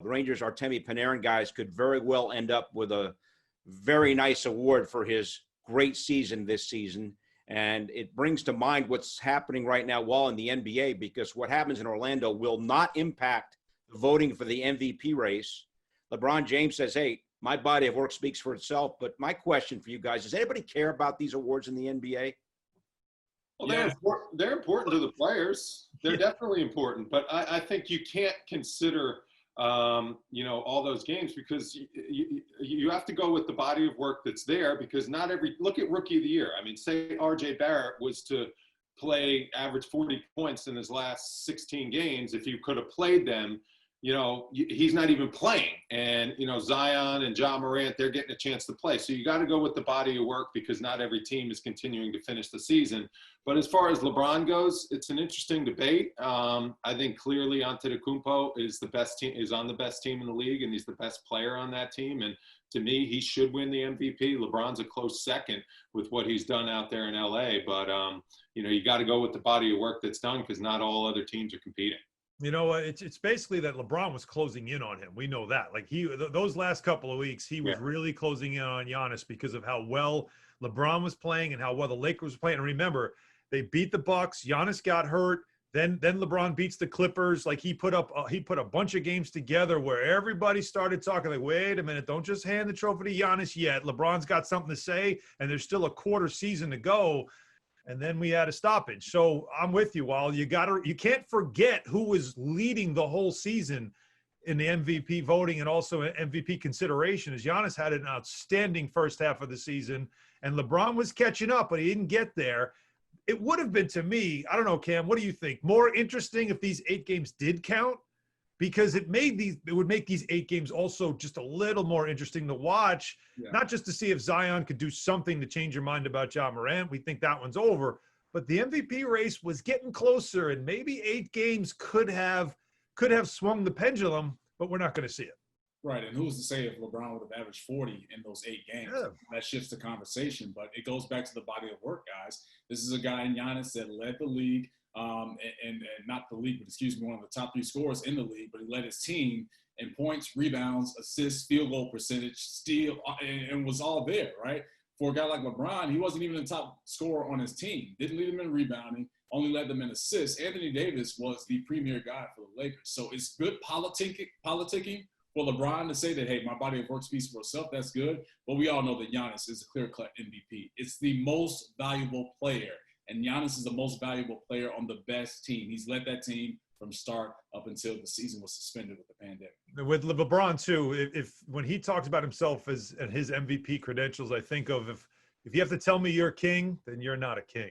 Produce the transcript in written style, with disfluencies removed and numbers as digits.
Rangers Artemi Panarin guys could very well end up with a very nice award for his great season this season. And it brings to mind what's happening right now while in the NBA, because what happens in Orlando will not impact the voting for the MVP race. LeBron James says, hey, my body of work speaks for itself. But my question for you guys, does anybody care about these awards in the NBA? Well, they're important to the players. They're definitely important. But I think you can't consider, all those games, because you have to go with the body of work that's there, because look at Rookie of the Year. I mean, say R.J. Barrett was to average 40 points in his last 16 games. If you could have played them, he's not even playing. And, Zion and Ja Morant, they're getting a chance to play. So you got to go with the body of work, because not every team is continuing to finish the season. But as far as LeBron goes, it's an interesting debate. I think clearly Antetokounmpo is on the best team in the league, and he's the best player on that team. And to me, he should win the MVP. LeBron's a close second with what he's done out there in LA. But, you got to go with the body of work that's done, because not all other teams are competing. It's basically that LeBron was closing in on him. We know that. Like those last couple of weeks, he was really closing in on Giannis because of how well LeBron was playing and how well the Lakers were playing. And remember, they beat the Bucks. Giannis got hurt. Then LeBron beats the Clippers. Like he put a bunch of games together where everybody started talking like, wait a minute, don't just hand the trophy to Giannis yet. LeBron's got something to say, and there's still a quarter season to go. And then we had a stoppage. So I'm with you, Wal. You can't forget who was leading the whole season in the MVP voting and also MVP consideration, as Giannis had an outstanding first half of the season, and LeBron was catching up, but he didn't get there. It would have been, to me, I don't know, Cam, what do you think? More interesting if these 8 games did count? Because it would make these 8 games also just a little more interesting to watch, not just to see if Zion could do something to change your mind about Ja Morant. We think that one's over, but the MVP race was getting closer, and maybe 8 games could have swung the pendulum, but we're not going to see it. Right, and who's to say if LeBron would have averaged 40 in those 8 games? Yeah. That shifts the conversation, but it goes back to the body of work, guys. This is a guy in Giannis that led the league. And not the league, but excuse me, one of the top 3 scorers in the league, but he led his team in points, rebounds, assists, field goal percentage, steal, and was all there, right? For a guy like LeBron, he wasn't even the top scorer on his team. Didn't lead them in rebounding, only led them in assists. Anthony Davis was the premier guy for the Lakers. So it's good politicking for LeBron to say that, hey, my body of work speaks for itself. That's good. But we all know that Giannis is a clear-cut MVP. It's the most valuable player. And Giannis is the most valuable player on the best team. He's led that team from start up until the season was suspended with the pandemic. With LeBron too, if when he talks about himself and his MVP credentials, I think of if you have to tell me you're king, then you're not a king.